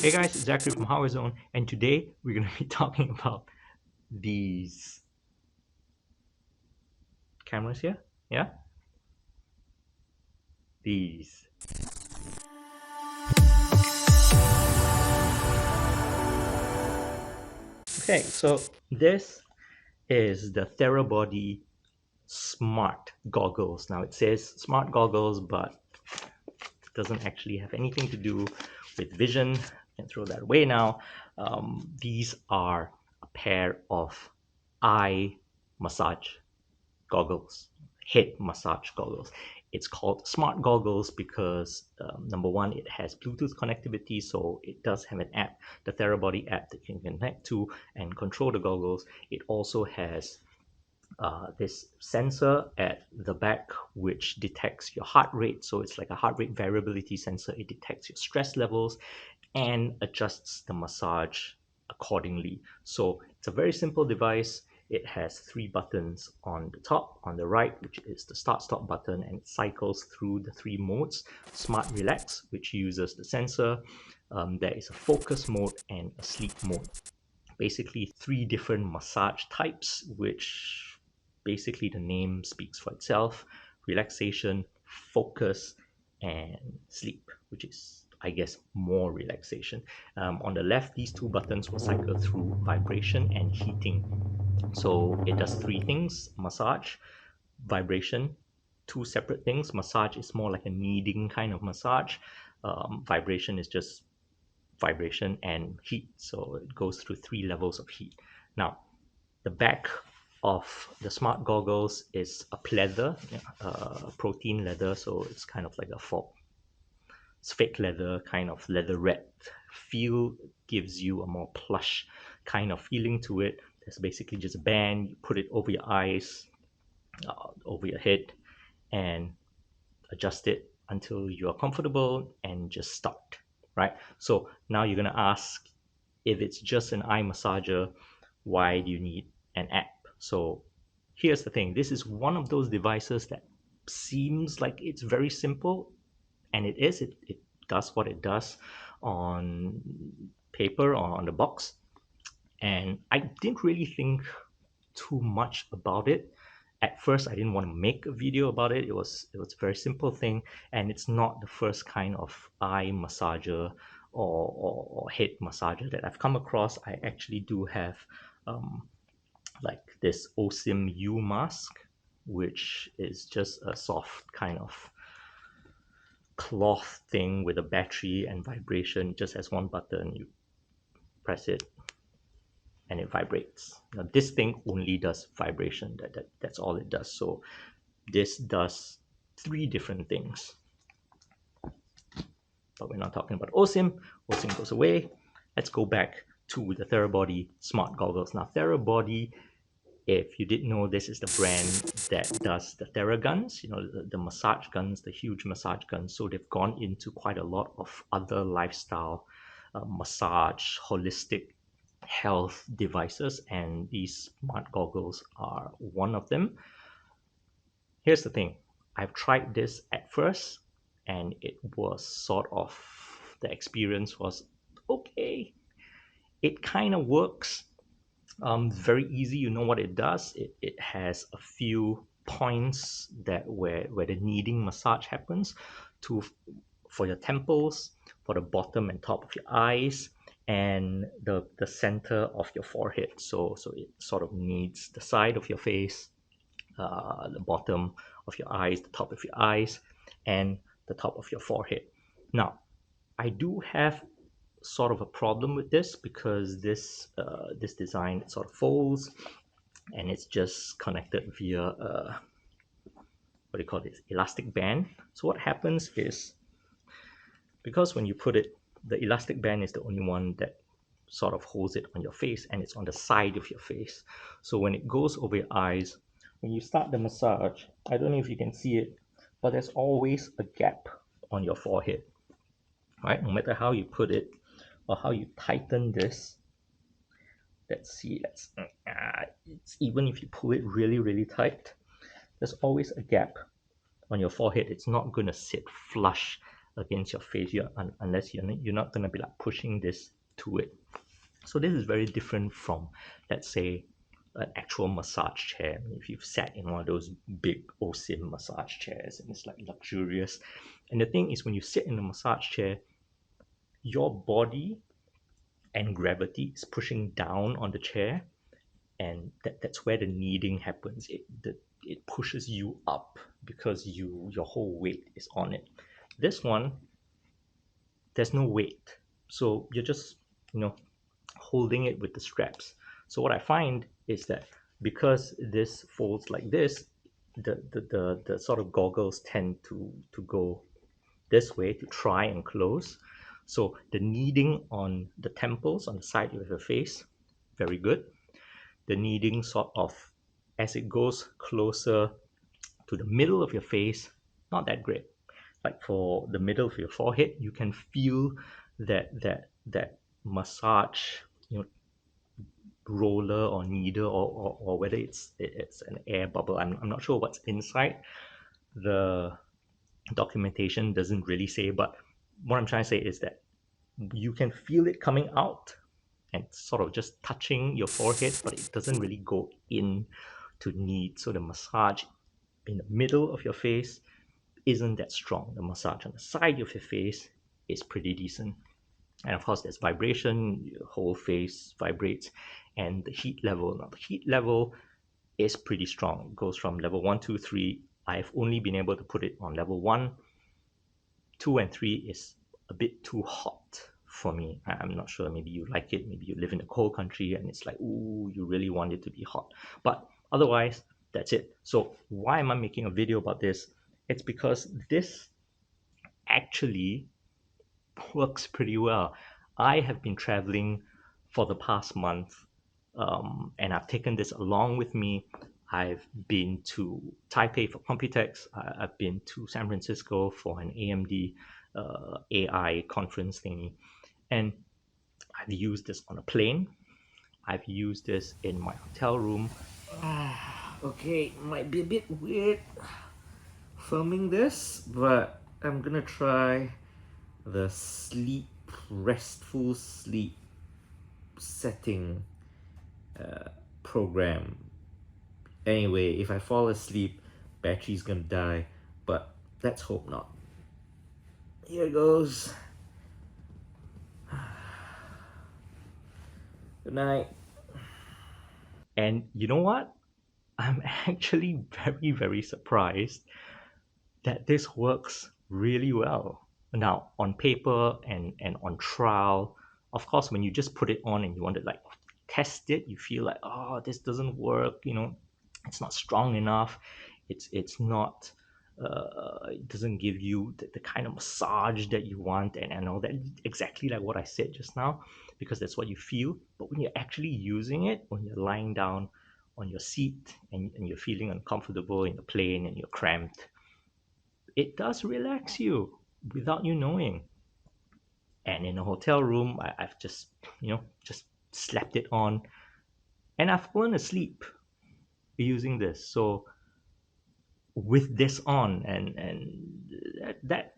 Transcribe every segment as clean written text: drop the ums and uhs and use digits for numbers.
Hey guys, it's Zachary from HardwareZone, and today we're going to be talking about these cameras here. Yeah, these. Okay, so this is the Therabody Smart Goggles. Now it says Smart Goggles, but it doesn't actually have anything to do with vision. You can throw that away now. These are a pair of eye massage goggles, head massage goggles. It's called Smart Goggles because number one, it has Bluetooth connectivity, so it does have an app, the Therabody app that you can connect to and control the goggles. It also has this sensor at the back which detects your heart rate. So it's like a heart rate variability sensor. It detects your stress levels and adjusts the massage accordingly. So it's a very simple device. It has three buttons on the top, on the right, which is the start stop button, and it cycles through the three modes. Smart Relax, which uses the sensor. There is a focus mode and a sleep mode. Basically, three different massage types, which basically the name speaks for itself: relaxation, focus, and sleep, which is, I guess, more relaxation. On the left, these two buttons will cycle through vibration and heating. So it does three things: massage, vibration, two separate things. Massage is more like a kneading kind of massage. Vibration is just vibration and heat. So it goes through three levels of heat. Now, the back of the smart goggles is a pleather, protein leather. So it's kind of like it's fake leather, kind of leatherette feel, gives you a more plush kind of feeling to it. There's basically just a band, you put it over your eyes, over your head, and adjust it until you're comfortable and just start, right? So now you're going to ask, if it's just an eye massager, why do you need an app? So here's the thing, this is one of those devices that seems like it's very simple, and it is. It does what it does on paper or on the box, and I didn't really think too much about it. At first, I didn't want to make a video about it. It was a very simple thing, and it's not the first kind of eye massager or head massager that I've come across. I actually do have um, like this OSIM U mask, which is just a soft kind of cloth thing with a battery and vibration. It just has one button. You press it and it vibrates. Now this thing only does vibration. That's all it does. So this does three different things. But we're not talking about OSIM. OSIM goes away. Let's go back to the Therabody smart goggles. Now Therabody, if you didn't know, this is the brand that does the Theraguns, the massage guns, the huge massage guns. So they've gone into quite a lot of other lifestyle massage, holistic health devices, and these smart goggles are one of them. Here's the thing, I've tried this at first, and it was sort of, the experience was okay. It kind of works. Very easy. You know what it does. It has a few points that where the kneading massage happens, to for your temples, for the bottom and top of your eyes, and the center of your forehead. So it sort of kneads the side of your face, the bottom of your eyes, the top of your eyes, and the top of your forehead. Now, I do have sort of a problem with this, because this design sort of folds, and it's just connected via what do you call this, elastic band. So what happens is, because when you put it, the elastic band is the only one that sort of holds it on your face, and it's on the side of your face. So when it goes over your eyes, when you start the massage, I don't know if you can see it, but there's always a gap on your forehead, right? No matter how you put it or how you tighten this, let's see, it's, even if you pull it really, really tight, there's always a gap on your forehead. It's not going to sit flush against your face, unless you're not going to be like pushing this to it. So this is very different from, let's say, an actual massage chair. If you've sat in one of those big OSIM massage chairs and it's like luxurious. And the thing is, when you sit in a massage chair, your body and gravity is pushing down on the chair, and that's where the kneading happens. It pushes you up because your whole weight is on it. This one, there's no weight, so you're just holding it with the straps. So what I find is that because this folds like this, the sort of goggles tend to go this way to try and close. So the kneading on the temples on the side of your face, very good. The kneading sort of as it goes closer to the middle of your face, not that great. Like for the middle of your forehead, you can feel that massage, roller or needle, or whether it's an air bubble. I'm not sure what's inside. The documentation doesn't really say, but what I'm trying to say is that you can feel it coming out and sort of just touching your forehead, but it doesn't really go in to knead. So the massage in the middle of your face isn't that strong. The massage on the side of your face is pretty decent. And of course, there's vibration, your whole face vibrates, and the heat level. Now, the heat level is pretty strong. It goes from level 1, 2, 3. I've only been able to put it on level 1. 2 and 3 is a bit too hot for me. I'm not sure. Maybe you like it. Maybe you live in a cold country and it's like, ooh, you really want it to be hot. But otherwise, that's it. So why am I making a video about this? It's because this actually works pretty well. I have been traveling for the past month, and I've taken this along with me. I've been to Taipei for Computex. I've been to San Francisco for an AMD AI conference thingy. And I've used this on a plane. I've used this in my hotel room. Okay, might be a bit weird filming this, but I'm gonna try the restful sleep setting program. Anyway, if I fall asleep, battery's gonna die, but let's hope not. Here goes. Good night. And you know what? I'm actually very, very surprised that this works really well. Now, on paper and on trial, of course, when you just put it on and you want to like test it, you feel like, oh, this doesn't work. It's not strong enough. It's not. It doesn't give you the kind of massage that you want and all that. Exactly like what I said just now, because that's what you feel. But when you're actually using it, when you're lying down on your seat and you're feeling uncomfortable in the plane and you're cramped, it does relax you without you knowing. And in a hotel room, I've just slapped it on, and I've fallen asleep using this. So with this on, and that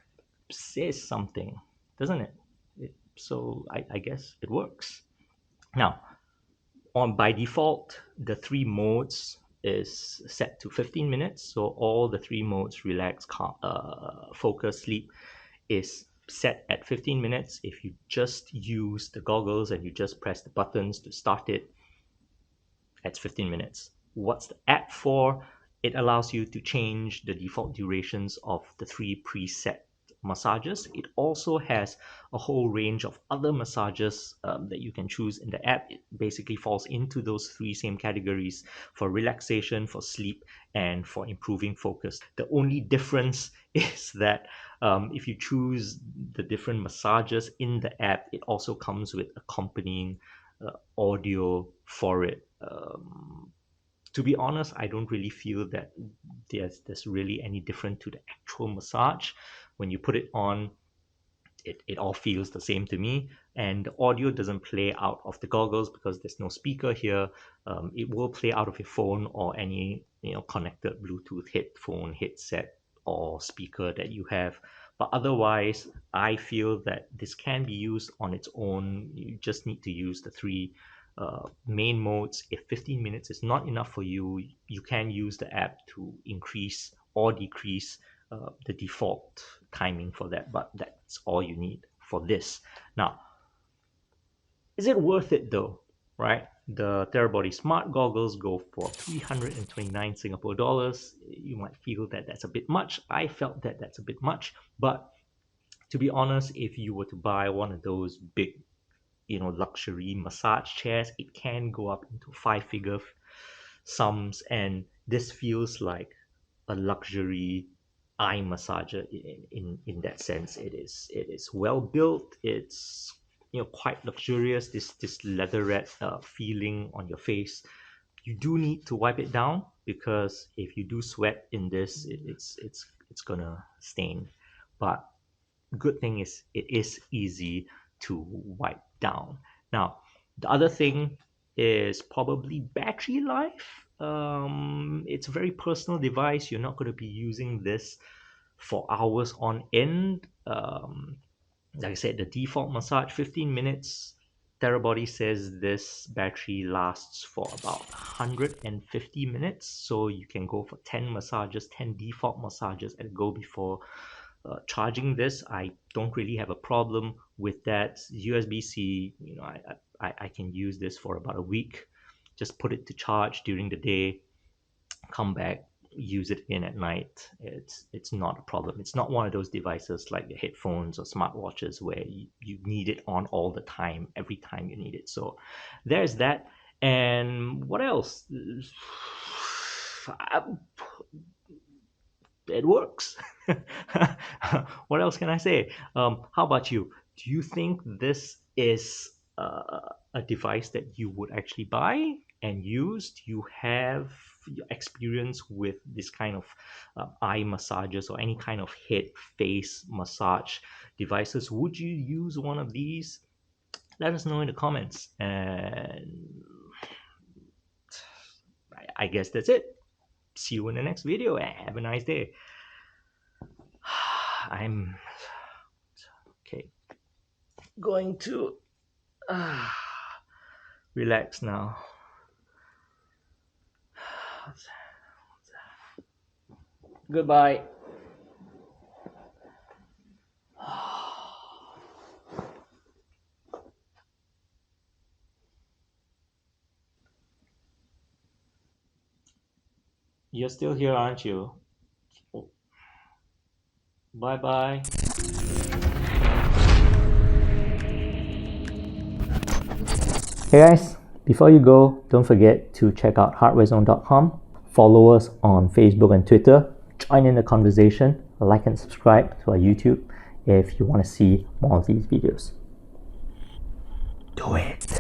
says something, doesn't it? So I guess it works. Now, on by default, the 3 modes is set to 15 minutes. So all the 3 modes, relax, focus, sleep, is set at 15 minutes. If you just use the goggles and you just press the buttons to start it, that's 15 minutes. What's the app for? It allows you to change the default durations of the 3 preset massages. It also has a whole range of other massages that you can choose in the app. It basically falls into those 3 same categories: for relaxation, for sleep, and for improving focus. The only difference is that if you choose the different massages in the app, it also comes with accompanying audio for it. To be honest, I don't really feel that there's really any different to the actual massage. When you put it on, it all feels the same to me, and the audio doesn't play out of the goggles because there's no speaker here. It will play out of your phone or any connected Bluetooth headphone, headset, or speaker that you have. But otherwise, I feel that this can be used on its own. You just need to use the three main modes. If 15 minutes is not enough for you, you can use the app to increase or decrease the default timing for that, but that's all you need for this. Now, is it worth it though, right? The Therabody smart goggles go for 329 Singapore dollars. You might feel that that's a bit much. I felt that that's a bit much, but to be honest, if you were to buy one of those big, luxury massage chairs, it can go up into five-figure sums, and this feels like a luxury eye massager in that sense. It is well built. It's quite luxurious. This leatherette feeling on your face. You do need to wipe it down because if you do sweat in this, it's gonna stain. But good thing is it is easy to wipe down. Now, the other thing is probably battery life. It's a very personal device. You're not going to be using this for hours on end. Like I said, the default massage 15 minutes. Therabody says this battery lasts for about 150 minutes, so you can go for 10 massages, 10 default massages and go before charging this. I don't really have a problem with that. USB-C, I can use this for about a week. Just put it to charge during the day, come back, use it again at night. It's not a problem. It's not one of those devices like the headphones or smartwatches where you need it on all the time, every time you need it. So there's that. And what else? It works. What else can I say? How about you? Do you think this is a device that you would actually buy and use? Do you have your experience with this kind of eye massages or any kind of head face massage devices? Would you use one of these? Let us know in the comments. And I guess that's it. See you in the next video. Have a nice day. I'm going to relax now. Goodbye. You're still here, aren't you? Bye-bye. Hey guys, before you go, don't forget to check out HardwareZone.com. Follow us on Facebook and Twitter. Join in the conversation. Like and subscribe to our YouTube if you want to see more of these videos. Do it.